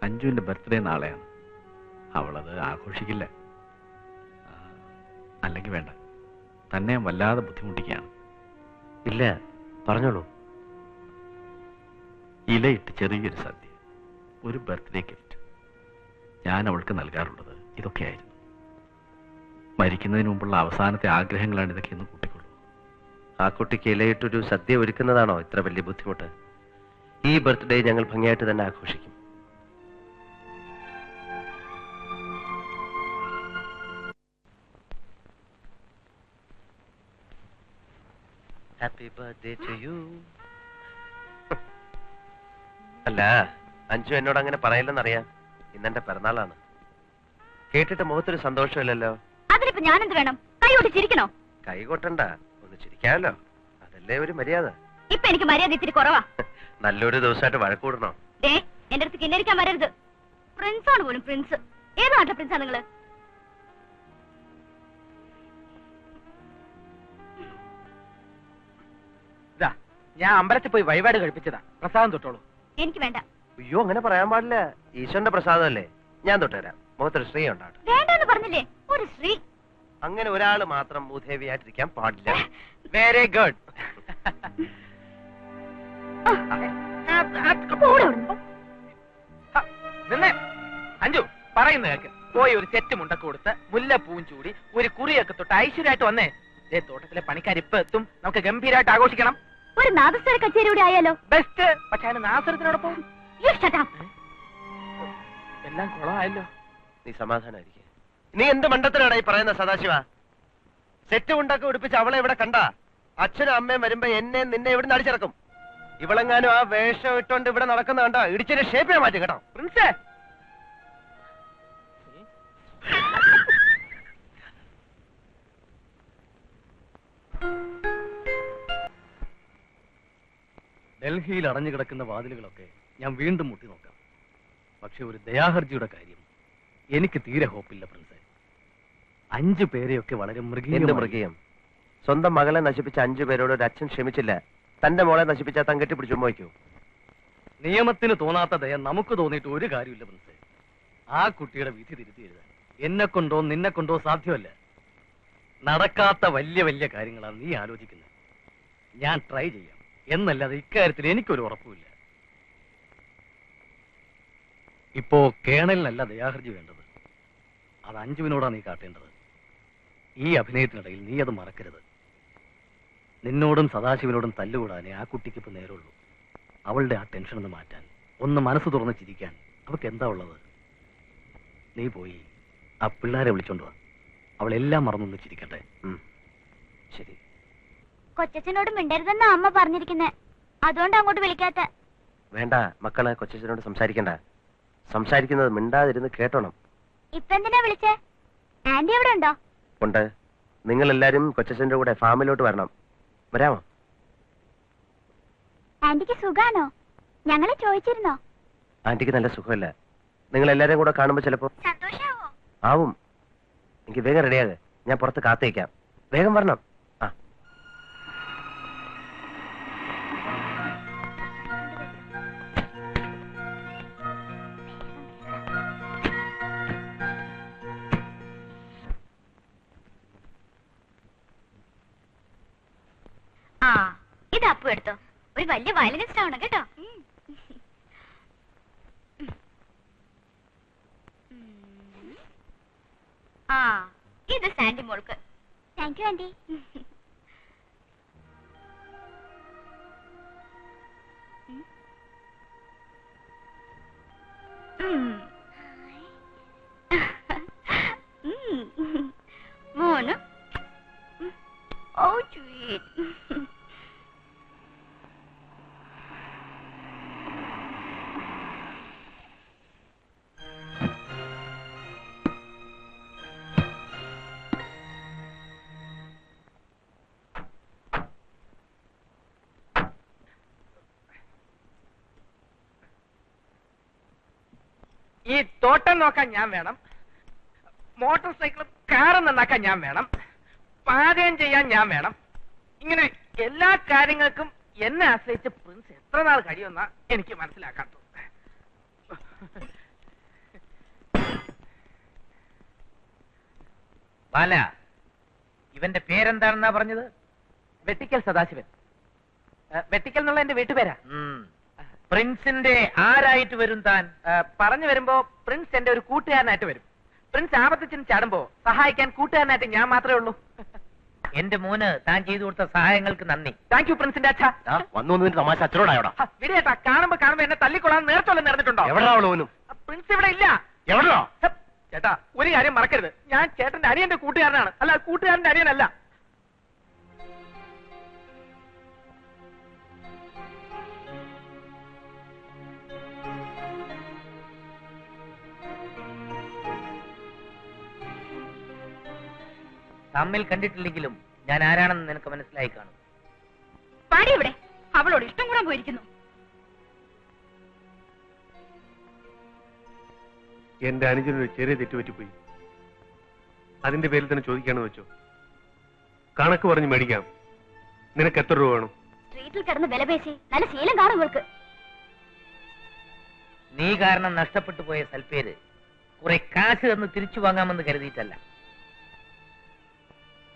അഞ്ജുവിന്റെ birthday നാളെയാണ്. അവളത് ആഘോഷിക്കില്ല. അല്ലെങ്കിൽ വേണ്ട, തന്നെ വല്ലാതെ ബുദ്ധിമുട്ടിക്കുകയാണ്. ഇല്ല, പറഞ്ഞോളൂ. ഇലയിട്ട് ചെറിയൊരു സദ്യ, ഒരു ബർത്ത്ഡേ ഗിഫ്റ്റ്. ഞാൻ അവൾക്ക് നൽകാറുള്ളത് ഇതൊക്കെയായിരുന്നു. മരിക്കുന്നതിന് മുമ്പുള്ള അവസാനത്തെ ആഗ്രഹങ്ങളാണ് ഇതൊക്കെ എന്ന് കൂട്ടിക്കൊള്ളു. ആ കുട്ടിക്ക് ഇലയിട്ടൊരു സദ്യ ഒരുക്കുന്നതാണോ ഇത്ര വലിയ ബുദ്ധിമുട്ട്? ഈ ബർത്ത്ഡേ ഞങ്ങൾ ഭംഗിയായിട്ട് തന്നെ ആഘോഷിക്കും. Happy birthday to you. അല്ല, അഞ്ജു എന്നോട് അങ്ങനെ പറയില്ലെന്നറിയാം. ഇന്നെന്റെ പിറന്നാളാണ്. കേട്ടിട്ട് മുഖത്തൊരു സന്തോഷമില്ലല്ലോ. അതിലിപ്പോ ഞാനെന്ത് വേണം? കൈകൊട്ടി ചിരിക്കണോ? കൈ കൊട്ടണ്ട, ഒന്ന് ചിരിക്കാമല്ലോ. അതല്ലേ ഒരു മര്യാദ. ഇപ്പൊ എനിക്ക് മര്യാദ ഇത്തിരി കുറവാ. നല്ലൊരു ദിവസമായിട്ട് വഴക്കൂടണോ? എന്റെ അടുത്ത് കിന്നരിക്കാൻ വരരുത്. പ്രിൻസാണ് പോലും, പ്രിൻസ്. ഏത് നാട്ടിലെ പ്രിൻസാ നിങ്ങള്? ഞാൻ അമ്പലത്തിൽ പോയി വഴിപാട് കഴിപ്പിച്ചതാ. പ്രസാദം തൊട്ടോളൂ. എനിക്ക് വേണ്ട. അയ്യോ, അങ്ങനെ പറയാൻ പാടില്ല. ഈശ്വരന്റെ പ്രസാദമല്ലേ. ഞാൻ തൊട്ടുതരാം. മുഖത്തൊരു ശ്രീ ഉണ്ടാവട്ടെ. വേണ്ടെന്ന് പറഞ്ഞില്ലേ? ഒരു ശ്രീ. അങ്ങനെ ഒരാള് മാത്രം ഭൂദേവിയായിട്ടിരിക്കാൻ പാടില്ല. Very good. നിന്ന് അഞ്ജു പറയുന്ന കേക്ക്. പോയി ഒരു സെറ്റ് മുണ്ടൊക്കെ കൊടുത്ത് മുല്ലപ്പൂവും ചൂടി ഒരു കുറിയൊക്കെ തൊട്ട് ഐശ്വര്യമായിട്ട് വന്നേ. തോട്ടത്തിലെ പണിക്കാർ ഇപ്പൊ എത്തും. നമുക്ക് ഗംഭീരമായിട്ട് ആഘോഷിക്കണം. ഒരു നാദസ്വര കച്ചേരി കൂടി ആയാലോ? ബെസ്റ്റ്. പക്ഷെ അതിന് നാസരത്തിനോടൊപ്പം എല്ലാം കുളമായല്ലോ. നീ സമാധാനായിരിക്കും. നീ എന്ത് മണ്ടത്തിനാണ് ഈ പറയുന്ന സദാശിവ? സെറ്റ് മുണ്ടൊക്കെ ഉടുപ്പിച്ച് അവളെ ഇവിടെ കണ്ട അച്ഛനും അമ്മയും വരുമ്പോ എന്നെ നിന്നെ ഇവിടുന്ന് അടിച്ചിറക്കും. ഇവളെങ്ങാനും ആ വേഷം ഇട്ടോണ്ട് ഇവിടെ നടക്കുന്ന കണ്ട ഇടിച്ചിന്റെ ഷേപ്പിനെ മാറ്റി കേട്ടോ. പ്രിൻസേ, ഡൽഹിയിൽ അടഞ്ഞു കിടക്കുന്ന വാതിലുകളൊക്കെ ഞാൻ വീണ്ടും മുട്ടി നോക്കാം. പക്ഷെ ഒരു ദയാഹർജിയുടെ കാര്യം എനിക്ക് തീരെ ഹോപ്പില്ല പ്രിൻസേ. 5 പേരെയൊക്കെ വളരെ മൃഗീയം. സ്വന്തം മകളെ നശിപ്പിച്ച 5 പേരോട് ഒരു അച്ഛൻ ക്ഷമിച്ചില്ല. തന്റെ മോളെ നശിപ്പിച്ച താൻ കെട്ടിപ്പിടിച്ചു വയ്ക്കൂ. നിയമത്തിന് തോന്നാത്ത ദയ നമുക്ക് തോന്നിയിട്ട് ഒരു കാര്യമില്ല പ്രിൻസേ. ആ കുട്ടിയുടെ വിധി തിരുത്തി എഴുതാൻ എന്നെ കൊണ്ടോ നിന്നെ കൊണ്ടോ സാധ്യമല്ല. നടക്കാത്ത വലിയ വലിയ കാര്യങ്ങളാണ് നീ ആലോചിക്കുന്നത്. ഞാൻ ട്രൈ ചെയ്യാം എന്നല്ലാതെ ഇക്കാര്യത്തിൽ എനിക്കൊരു ഉറപ്പുമില്ല. ഇപ്പോ കേണലിനല്ല ദയാഹർജി വേണ്ടത്. അത് അഞ്ജുവിനോടാണ് നീ കാട്ടേണ്ടത്. ഈ അഭിനയത്തിനിടയിൽ നീ അത് മറക്കരുത്. നിന്നോടും സദാശിവനോടും തല്ലുകൂടാനേ ആ കുട്ടിക്ക് ഇപ്പൊ നേരമുള്ളൂ. അവളുടെ ആ ടെൻഷൻ ഒന്ന് മാറ്റാൻ, ഒന്ന് മനസ്സ് തുറന്ന് ചിരിക്കാൻ അവൾക്ക് എന്താ ഉള്ളത്? നീ പോയി ആ പിള്ളേരെ വിളിച്ചോണ്ട് വാ. അവളെല്ലാം മറന്നൊന്ന് ചിരിക്കട്ടെ. ശരി. കൊച്ചച്ഛനോട് മിണ്ടരുതെന്നാ അമ്മ പറഞ്ഞിരിക്കുന്നേ. അതുകൊണ്ട് അങ്ങോട്ട് വിളിക്കാത്ത. വേണ്ട മക്കളെ, കൊച്ചച്ഛനോട് സംസാരിക്കണ്ട. സംസാരിക്കുന്നത് മിണ്ടാതിരുന്ന് കേട്ടോണം. ഇപ്പൊ എന്തിനാ വിളിച്ചേ? ആന്റി എവിടെ ഉണ്ടോ? ഉണ്ട്. നിങ്ങൾ എല്ലാരും കൊച്ചച്ഛന്റെ കൂടെ ഫാമിലോട്ട് വരണം. വരാമോ? ആന്റിക്ക് സുഖാണോ? ഞങ്ങളെ ചോദിച്ചിരുന്നോ? ആന്റിക്ക് നല്ല സുഖമല്ല. നിങ്ങൾ എല്ലാരും കൂടെ കാണുമ്പോ ചിലപ്പോ സന്തോഷാവോ? ആവും. എനിക്ക് വേഗം റെഡിയാകെ. ഞാൻ പുറത്ത് കാത്തേക്കാം. വേഗം വരണം. ഇത് അപ്പു എടുത്തോ. ഒരു വലിയ വയലിനിസ്റ്റ് ആവണം കേട്ടോ. ഇത് സാൻഡി മോൾക്ക്. Thank you aunty. മോന്. ഓ സ്വീറ്റ്. ഈ തോട്ടം നോക്കാൻ ഞാൻ വേണം. മോട്ടോർ സൈക്കിളും കാറും നന്നാക്കാൻ ഞാൻ വേണം. പാചകം ചെയ്യാൻ ഞാൻ വേണം. ഇങ്ങനെ എല്ലാ കാര്യങ്ങൾക്കും എന്നെ ആശ്രയിച്ച് പ്രിൻസ് എത്ര നാൾ കഴിയുമെന്നാ എനിക്ക് മനസ്സിലാക്കാത്തത്. ബാല, ഇവന്റെ പേരെന്താണെന്നാ പറഞ്ഞത്? വെട്ടിക്കൽ സദാശിവൻ. വെട്ടിക്കൽ എന്നുള്ള എന്റെ വീട്ടുപേരാ. പ്രിൻസിന്റെ ആരായിട്ട് വരും താൻ? പറഞ്ഞു വരുമ്പോ പ്രിൻസ് എന്റെ ഒരു കൂട്ടുകാരനായിട്ട് വരും. പ്രിൻസ് ആപത്തിച്ചിന് ചാടുമ്പോ സഹായിക്കാൻ കൂട്ടുകാരനായിട്ട് ഞാൻ മാത്രമേ ഉള്ളൂ. എന്റെ മോന് താൻ ചെയ്തു കൊടുത്ത സഹായങ്ങൾക്ക് നന്ദി. താങ്ക് യു പ്രിൻസിന്റെ അച്ഛ. വന്നു തമാശ അച്ഛനോടായോടാ. വിടേട്ടാ, കാണുമ്പോ എന്നെ തല്ലിക്കൊള്ളാൻ നേരത്തോളം നേർന്നിട്ടുണ്ടോ? എവിടെയാവളോനും പ്രിൻസ് ഇവിടെ ഇല്ല. എവിടെയോ? ചേട്ടാ, ഒരു കാര്യം മറക്കരുത്, ഞാൻ ചേട്ടന്റെ അനിയന്റെ കൂട്ടുകാരനാണ്, അല്ല കൂട്ടുകാരന്റെ അനിയനല്ല. തമ്മിൽ കണ്ടിട്ടില്ലെങ്കിലും ഞാൻ ആരാണെന്ന് നിനക്ക് മനസ്സിലായി കാണും. പാടി ഇവിടെ അവളോട് ഇഷ്ടം കൂടാൻ പോയിരിക്കുന്നു. എന്റെ അനുജനൊരു ചെറിയ തെറ്റുപറ്റിപ്പോയി. അതിന്റെ പേരിൽ തന്നെ ചോദിക്കാന്ന് വെച്ചോ? കണക്ക് പറഞ്ഞ് മേടിക്കാം. നിനക്ക് എത്ര രൂപ വേണം? സ്ട്രീറ്റിൽ കിടന്ന് വില പേശി നല്ല ശീലം കാണും ഇവൾക്ക്. നീ കാരണം നഷ്ടപ്പെട്ടു പോയ സൽപ്പേര് കുറെ കാശ് തന്ന് തിരിച്ചു വാങ്ങാമെന്ന് കരുതിയിട്ടല്ല.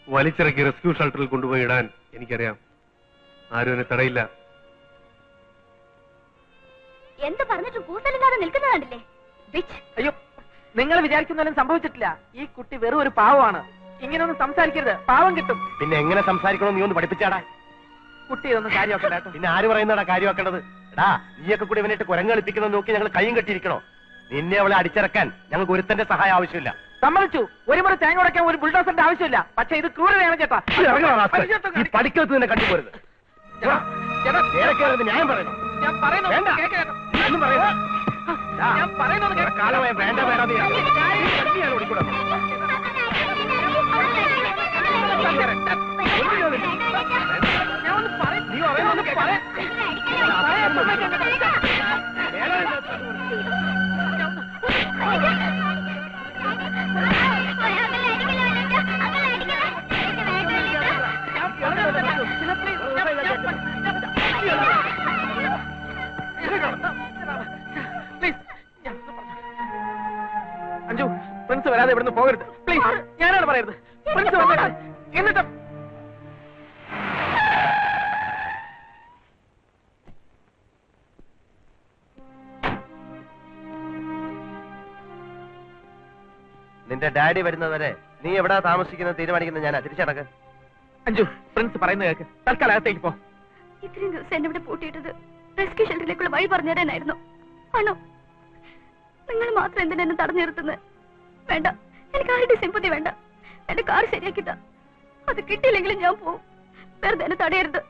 വലിച്ചിറക്കി റെസ്ക്യൂ ഷെൽട്ടറിൽ കൊണ്ടുപോയി ഇടാൻ എനിക്കറിയാം. ആരും എന്നെ തടയില്ല. എന്ത് പറഞ്ഞിട്ടും കൂസലില്ലാതെ നിൽക്കുന്നത് കണ്ടില്ലേ? അയ്യോ, നിങ്ങൾ വിചാരിക്കുന്നതിലും സംഭവിച്ചിട്ടില്ല. ഈ കുട്ടി വെറും ഒരു പാവമാണ്. ഇങ്ങനെയൊന്നും സംസാരിക്കരുത്, പാവം കിട്ടും. പിന്നെ എങ്ങനെ സംസാരിക്കണോ നീ ഒന്ന് പഠിപ്പിച്ചാടാ. കുട്ടി ഇതൊന്നും കാര്യമാക്കണ്ട. പിന്നെ ആര് പറയുന്നടാ കാര്യമാക്കേണ്ടത്? എടാ, നീയൊക്കെ കൂടി ഇവനായിട്ട് കുരങ്ങ് കളിപ്പിക്കുന്നത് നോക്കി ഞങ്ങൾ കൈയും കെട്ടിയിരിക്കണോ? നിന്നെ അവളെ അടിച്ചിറക്കാൻ ഞങ്ങൾക്ക് ഒരുത്തന്റെ സഹായം ആവശ്യമില്ല. സമ്മതിച്ചു, ഒരു മുറി തേങ്ങ ഉടയ്ക്കാൻ ഒരു ബുൾഡോസറിന്റെ ആവശ്യമില്ല. പക്ഷെ ഇത് ക്രൂരതയാണ് ചേട്ടാ. ഈ പഠിക്കത്ത് നിന്നെ കണ്ടുപോരുത്. ന്യായം പറയണം. ഞാൻ പറയുന്നത് വേണ്ട. കേൾക്കണം. ഒന്നും പറയണ്ട. ഞാൻ പറയുന്നത് കേൾക്കണം. കാലമായി വേണ്ട വേണ്ട നീ ഓടിക്കൂടാ. ഞാൻ ഒന്ന് പറയും. നീ പറയുന്നത് കേൾക്കണം. അഞ്ജു, പ്രിൻസ് വരാതെ ഇവിടുന്ന് പോകരുത് പ്ലീസ്. ഞാനാണ് പറയരുത്. പ്രിൻസ് വന്നേട്ടെ. എന്നിട്ട് നിന്റെ ഡാഡി വരുന്നവരെ നീ എവിടാ താമസിക്കുന്നത് തീരുമാനിക്കുന്നത് ഞാനാ. തിരിച്ചടക്ക്. അഞ്ജു, പ്രിൻസ് പറയുന്നത് കേൾക്ക്. തൽക്കാലം അകത്തേക്ക് പോ. ഇത്രയും ദിവസം എന്നെ ഇവിടെ പൂട്ടിയിട്ടത് റെസ്ക്യൂ ഷെൽട്ടറിലേക്കുള്ള വഴി പറഞ്ഞു തരാനായിരുന്നു ആണോ? നിങ്ങൾ മാത്രം എന്തിനാ എന്നെ തടഞ്ഞു നിർത്തുന്നത്? വേണ്ട, എനിക്ക് ആരുടെ സിമ്പതി വേണ്ട. എന്റെ കാർ ശരിയാക്കിത്താ. അത് കിട്ടിയില്ലെങ്കിലും ഞാൻ പോവും. വെറുതെ എന്നെ തടയരുത്.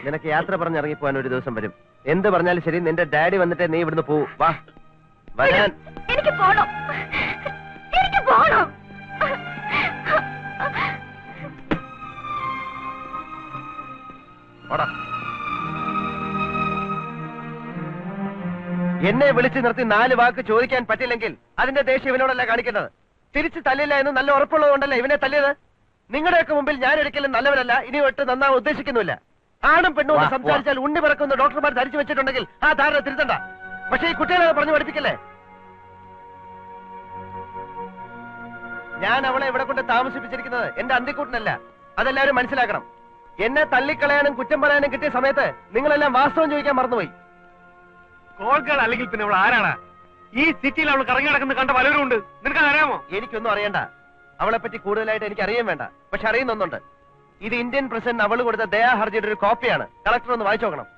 നിനക്ക് യാത്ര പറഞ്ഞിറങ്ങിപ്പോവാൻ ഒരു ദിവസം വരും. എന്ത് പറഞ്ഞാലും ശരി, നിന്റെ ഡാഡി വന്നിട്ടേ നീ ഇവിടുന്ന് പോവൂ. വാ വരാൻ. എനിക്ക് പോണം, എനിക്ക് പോണം. ഓടാ. എന്നെ വിളിച്ചു നിർത്തി 4 വാക്ക് ചോദിക്കാൻ പറ്റില്ലെങ്കിൽ അതിന്റെ ദേഷ്യം ഇവനോടല്ല കാണിക്കുന്നത്. തിരിച്ച് തല്ലില്ല എന്ന് നല്ല ഉറപ്പുള്ളത് കൊണ്ടല്ലേ ഇവനെ തല്ലിയത്. നിങ്ങളുടെയൊക്കെ മുമ്പിൽ ഞാൻ ഒരിക്കലും നല്ലവരല്ല, ഇനി ഒട്ട് നന്നാൻ ഉദ്ദേശിക്കുന്നില്ല. ആണും പെണ്ണും ഒന്ന് സംസാരിച്ചാൽ ഉണ്ണി പിറക്കുന്ന ഡോക്ടർമാർ ധരിച്ചു വെച്ചിട്ടുണ്ടെങ്കിൽ ആ ധാരണ തിരുത്തണ്ട. പക്ഷെ ഈ കുട്ടികളെ പറഞ്ഞു പഠിപ്പിക്കല്ലേ. ഞാൻ അവളെ ഇവിടെ കൊണ്ട് താമസിപ്പിച്ചിരിക്കുന്നത് എന്റെ അന്തിക്കൂട്ടിനല്ല. അതെല്ലാവരും മനസ്സിലാക്കണം. എന്നെ തള്ളിക്കളയാനും കുറ്റം പറയാനും കിട്ടിയ സമയത്ത് നിങ്ങളെല്ലാം വാസ്തവം ചോദിക്കാൻ മറന്നുപോയി. കോൾഗേൾ അല്ലെങ്കിൽ പിന്നെ അവൾ ആരാണ്? ഈ സിറ്റിയിൽ അവൾ കറങ്ങി നടക്കുന്നത് കണ്ട പലരും ഉണ്ട്. നിനക്ക് അറിയാമോ? എനിക്കൊന്നും അറിയണ്ട. അവളെ പറ്റി കൂടുതലായിട്ട് എനിക്ക് അറിയാൻ വേണ്ട. പക്ഷെ അറിയുന്നൊന്നുണ്ട്. ഇത് ഇന്ത്യൻ പ്രസിഡന്റ് അവള് കൊടുത്ത ദയാ ഹർജിയുടെ ഒരു കോപ്പിയാണ്. കളക്ടർ ഒന്ന് വായിച്ചു നോക്കണം.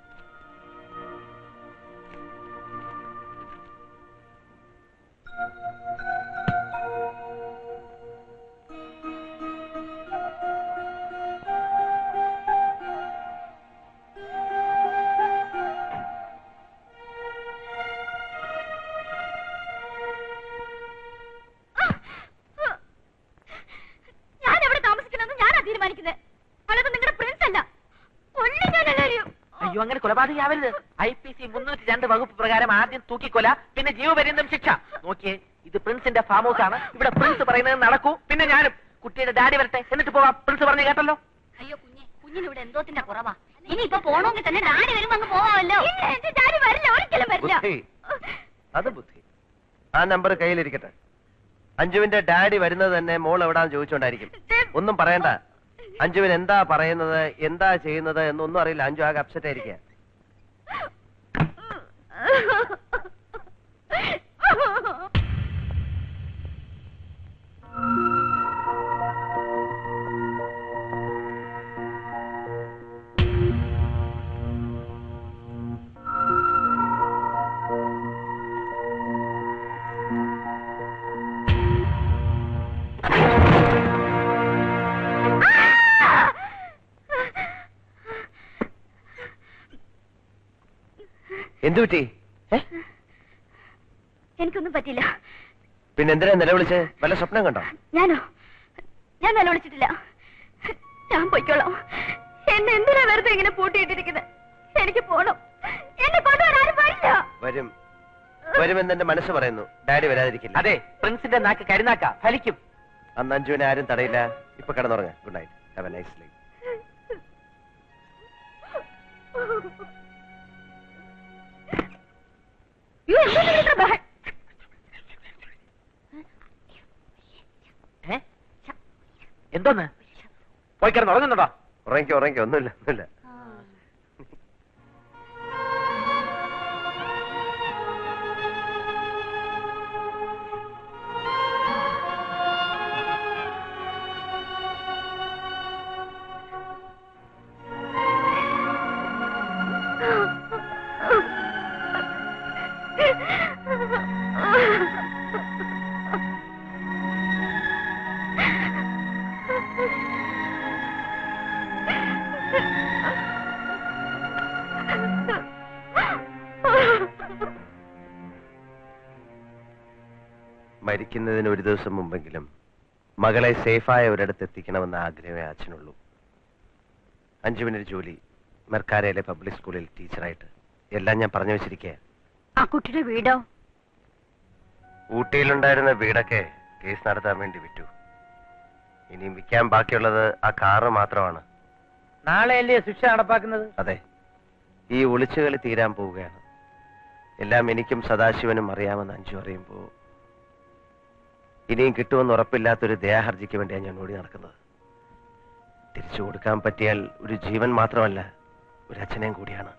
ഞാൻ എവിടെ താമസിക്കണമെന്ന് ഞാനാ തീരുമാനിക്കുന്നത്. അല്ലാതെ നിങ്ങളുടെ പ്രിൻസ് അല്ല. അയ്യോ, അങ്ങനെ കൊലപാതകയാവരുത്. IPC 302 വകുപ്പ് പ്രകാരം ആദ്യം തൂക്കിക്കൊല, പിന്നെ ജീവപര്യന്തം ശിക്ഷ. നോക്കിയേ, ഇത് പ്രിൻസിന്റെ ഫാം ഹൗസ് ആണ്. ഇവിടെ പ്രിൻസ് പറയുന്നത് നടക്കൂ. പിന്നെ ഞാനും. കുട്ടിയുടെ ഡാഡി വരട്ടെ, എന്നിട്ട് പോവാം. പ്രിൻസ് പറഞ്ഞു കേട്ടല്ലോ. അയ്യോ കുഞ്ഞിന് ഇവിടെ എന്തോത്തിന്റെ കുറവാ. ഇനി ഇപ്പൊ പോണമെങ്കിൽ തന്നെ ഡാഡി വരുമ്പോ അങ്ങ് പോവാമല്ലോ. എന്റെ ഡാഡി വരില്ല, ഒരിക്കലും വരില്ല. ബുദ്ധി. അത് ബുദ്ധി. ആ നമ്പർ കയ്യിലിരിക്കട്ടെ. അഞ്ജുവിന്റെ ഡാഡി വരുന്നത് തന്നെ മോൾ എവിടാന്ന് ചോദിച്ചോണ്ടായിരിക്കും. ഒന്നും പറയണ്ട. അഞ്ജുവിൻ എന്താ പറയുന്നത്, എന്താ ചെയ്യുന്നത് എന്നൊന്നും അറിയില്ല. അഞ്ജു ആകെ അപ്സെറ്റ് ആയിരിക്കുക. എന്തു പറ്റി? എനിക്കൊന്നും പറ്റില്ല. പിന്നെ എന്തിനാ നിലവിളിച്ച്? വല്ല സ്വപ്നം കണ്ടോ? ഞാൻ നിലവിളിച്ചിട്ടില്ല. ഞാൻ പോയിക്കോളാം. എന്നെ എന്തിനാ വെറുതെ ഇങ്ങനെ പൂട്ടിയിട്ടിരിക്കുന്നത്? എനിക്ക് പോണം. എന്നെ കൊണ്ടുവരാൻ ആരും വരില്ല. വരും വരുമെന്ന് എന്റെ മനസ്സ് പറയുന്നു. ഡാഡി വരാതിരിക്കില്ല. അതെ, പ്രിൻസിന്റെ നാക്ക് കരുനാക്ക ഫലിക്കും. അന്ന് അഞ്ജുവിനെ ആരും തടയില്ല. ഇപ്പൊ കിടന്നുറങ്ങ. Good night. Have a nice sleep. എന്തോന്ന് പോയി കിടന്ന് ഉറങ്ങുന്നുണ്ടോ? ഉറങ്ങിക്കോ. ഒന്നുമില്ല. മരിക്കുന്നതിന് ഒരു ദിവസം മുമ്പെങ്കിലും മകളെ സേഫായ ഒരിടത്ത് എത്തിക്കണമെന്ന ആഗ്രഹമേ അച്ഛനുള്ളൂ. അഞ്ജുവിനൊരു ജോലി, മെർക്കാരയിലെ പബ്ലിക് സ്കൂളിൽ ടീച്ചറായിട്ട്. എല്ലാം ഞാൻ പറഞ്ഞു വെച്ചിരിക്കുക. ആ കുട്ടിയുടെ വീടോ? ഊട്ടിയിലുണ്ടായിരുന്ന വീടൊക്കെ കേസ് നടത്താൻ വേണ്ടി വിറ്റു. ഇനിയും വിൽക്കാൻ ബാക്കിയുള്ളത് ആ കാറ് മാത്രമാണ്. നാളെയല്ലേ ശിക്ഷ നടപ്പാക്കുന്നത്? അതെ, ഈ ഒളിച്ചുകളി തീരാൻ പോവുകയാണ്. എല്ലാം എനിക്കും സദാശിവനും അറിയാമെന്ന് അഞ്ജു അറിയുമ്പോ ഇനിയും കിട്ടുമെന്ന് ഉറപ്പില്ലാത്തൊരു ദയാഹർജിക്ക് വേണ്ടിയാണ് ഞാൻ ഓടി നടക്കുന്നത്. തിരിച്ചു കൊടുക്കാൻ പറ്റിയാൽ ഒരു ജീവൻ മാത്രമല്ല, ഒരു അച്ഛനെയും കൂടിയാണ്.